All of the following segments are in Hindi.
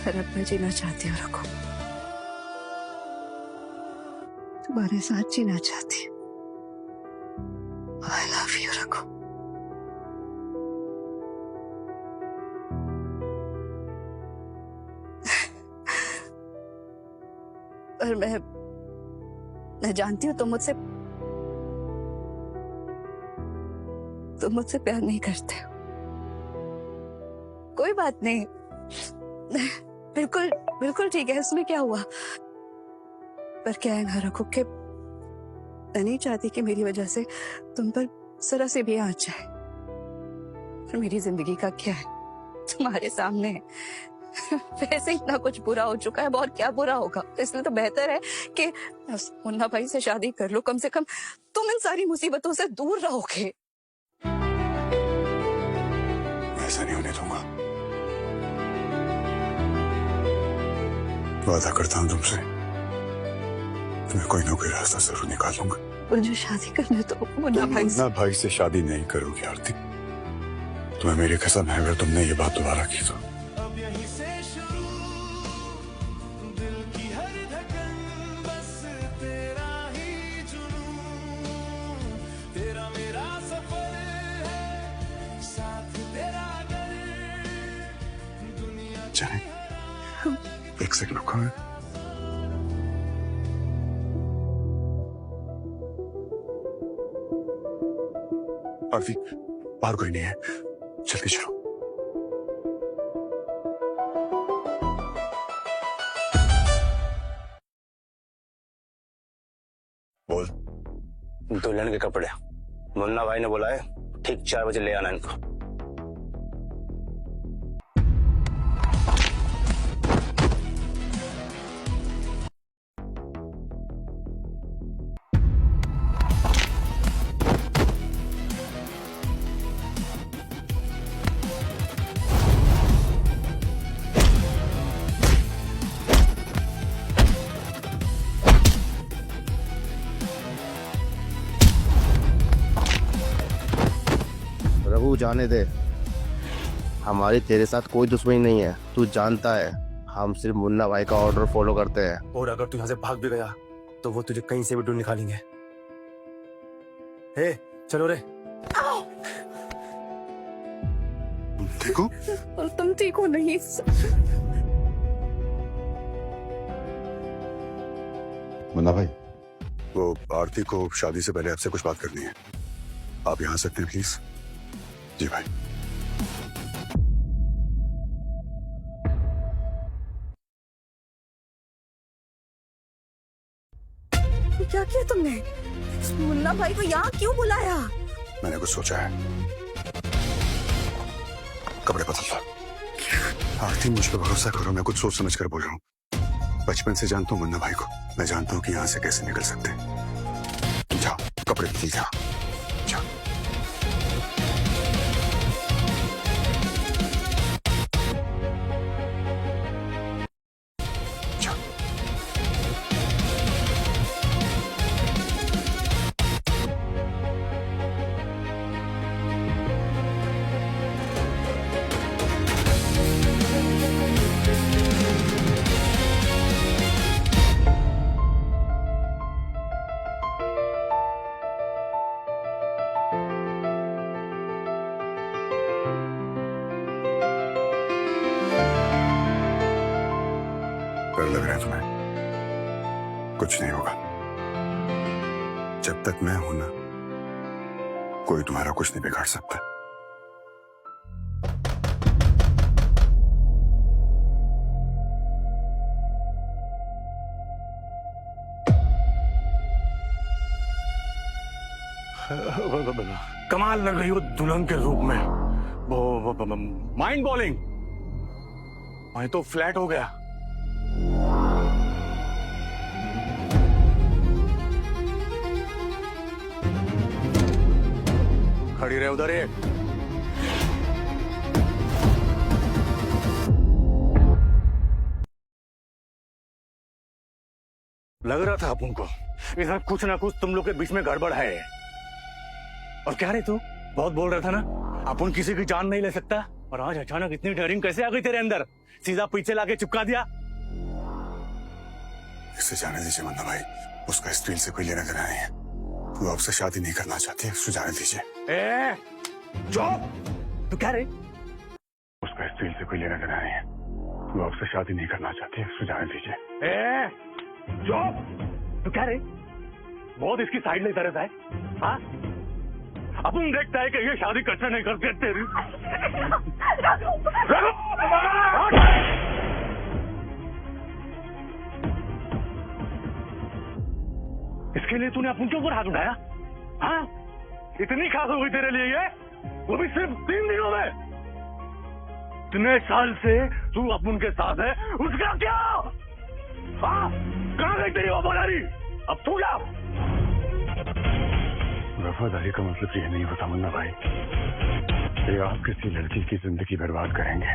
घर अपना जीना चाहती हूँ रघु, तुम्हारे साथ जीना चाहती हूँ। I love you Raghu. पर मैं जानती हूँ तुम मुझसे प्यार नहीं करते हो। कोई बात नहीं, बिल्कुल बिल्कुल ठीक है, इसमें क्या हुआ। पर क्या है ना रघु के, मैं नहीं चाहती कि मेरी वजह से तुम पर जरा से भी आँच जाए। और मेरी जिंदगी का क्या है तुम्हारे सामने है। वैसे इतना कुछ बुरा हो चुका है, बहुत क्या बुरा होगा। इसलिए तो बेहतर है कि मुन्ना भाई से शादी कर लो, कम से कम तुम इन सारी मुसीबतों से दूर रहोगे। ऐसा नहीं होने दूंगा, वादा करता हूँ तुमसे, तुम्हें कोई ना कोई रास्ता जरूर निकालूंगा। मुझे शादी करने तो मुन्ना भाई से शादी नहीं करोगी आरती, तुम्हें मेरी कसम है, अगर तुमने ये बात दोबारा की तो। चले, एक सेकंड रुको। आरती, बाहर कोई नहीं है, चल के चलो। बोल। दुल्हन के कपड़े मुन्ना भाई ने बोला है ठीक 4 बजे ले आना इनको। रघु जाने दे, हमारी तेरे साथ कोई दुश्मनी नहीं है, तू जानता है हम सिर्फ मुन्ना भाई का ऑर्डर फॉलो करते हैं। और अगर तू यहाँ से भाग भी गया तो वो तुझे कहीं से भी ढूंढ निकालेंगे। हे चलो रे। ठीक हो? और तुम ठीक हो? नहीं मुन्ना भाई, वो आरती को शादी से पहले आपसे कुछ बात करनी है, आप यहाँ आ सकते हैं प्लीज? जी भाई। क्या किया तुमने? मुन्ना भाई को यहाँ क्यों बुलाया? मैंने कुछ सोचा है, कपड़े बदल लो। आरती, मुझ पर भरोसा करो, मैं कुछ सोच समझ कर बोल रहा हूँ। बचपन से जानता हूँ मुन्ना भाई को, मैं जानता हूँ कि यहाँ से कैसे निकल सकते हैं। जाओ, कपड़े बदल जाओ, जाओ। डर लग रहा है तुम्हें? कुछ नहीं होगा, जब तक मैं हूं ना, कोई तुम्हारा कुछ नहीं बिगाड़ सकता। कमाल लग रही हो दुल्हन के रूप में, माइंड बॉलिंग। मैं तो फ्लैट हो गया। खड़ी रहे उधर एक। लग रहा था अपन को इधर कुछ ना कुछ तुम लोग के बीच में गड़बड़ है। और क्या रे तू बहुत बोल रहा था ना, अपन किसी की जान नहीं ले सकता। और आज अचानक इतनी डेयरिंग कैसे आ गई तेरे अंदर? सीधा पीछे लाके चिपका दिया। इसे जाने दीजिए मुन्ना भाई, उसका इस फील्ड से कोई लेना देना नहीं है। वो आपसे शादी नहीं करना चाहती है, उसको जाने दीजिए। तू क्या रे? उसका इस फील्ड से कोई लेना देना नहीं है। वो आपसे शादी नहीं करना चाहती है, उसको जाने दीजिए। तू क्या रे? बहुत इसकी साइड लेता रहता है। हाँ, अपन देखता है कि ये शादी कैसे नहीं करते तेरी। इसके लिए तूने अपन के ऊपर हाथ उठाया? हाँ, इतनी खास हो गई तेरे लिए ये, वो भी सिर्फ 3 दिनों में। इतने साल से तू अपन के साथ है, उसका क्या? हाँ, कहाँ गई तेरी वफादारी? अब तू जा। वफादारी का मतलब ये नहीं होता मुन्ना भाई कि आप किसी लड़की की जिंदगी बर्बाद करेंगे।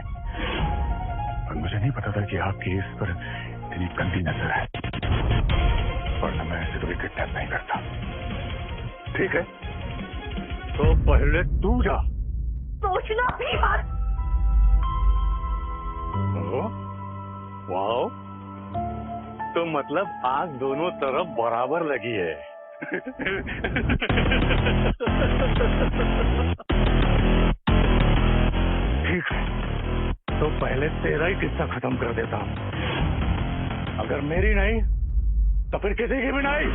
और मुझे नहीं पता था कि आपकी इस पर इतनी गंदी नजर है, वरना मैं ऐसे कभी किडनैप नहीं करता। ठीक है, तो पहले तू जा। सोचना भी मत। वाह, तो मतलब आग दोनों तरफ बराबर लगी है। ठीक है, तो पहले तेरा ही किस्सा खत्म कर देता हूं। अगर मेरी नहीं तो फिर किसी की भी नहीं।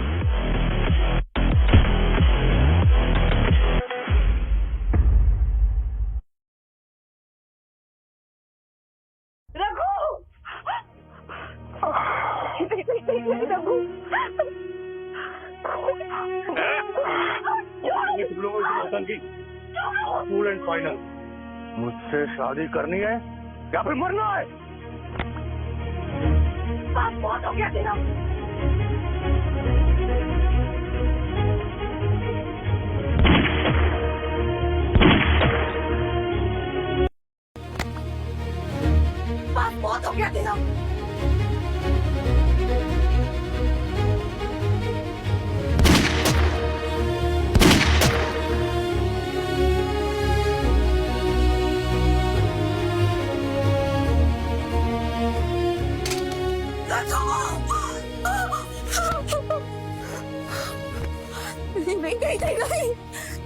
रघु, रघु, तुम लोगों की फुल एंड फाइनल, मुझसे शादी करनी है या फिर मरना है? बात बहुत हो गया तेरा। बात बहुत हो गया तेरा।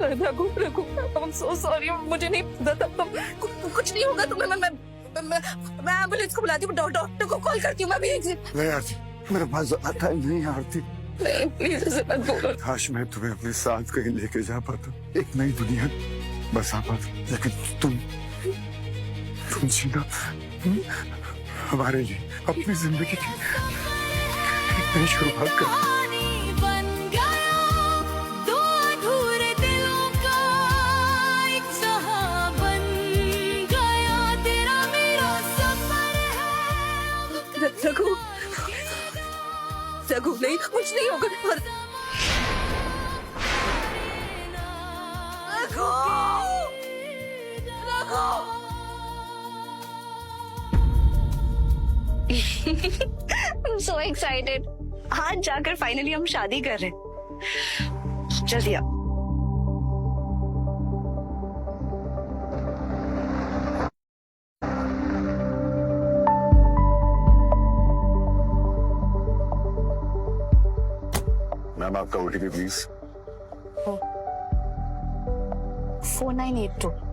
नहीं, Raghu, Raghu, I'm so sorry, मुझे नहीं पता था। कुछ नहीं होगा तुम्हें। मैं एम्बुलेंस को बुलाती हूँ, डॉक्टर को कॉल करती हूँ मैं भी। नहीं आरती, मेरे पास ज्यादा टाइम नहीं है आरती। नहीं, प्लीज ऐसे मत बोलो। काश मैं तुम्हें अपने साथ कहीं लेके जा पाता, एक नई दुनिया बसा पाता, लेकिन तुम जीना हमारे लिए अपनी जिंदगी की एक नई शुरुआत कर। रघु, रघु, नहीं, कुछ नहीं होगा। Raghu, Raghu. I'm so excited. आज जाकर फाइनली हम शादी कर रहे हैं। जल्दी आओ। मैम आपका OTP प्लीज। 4982।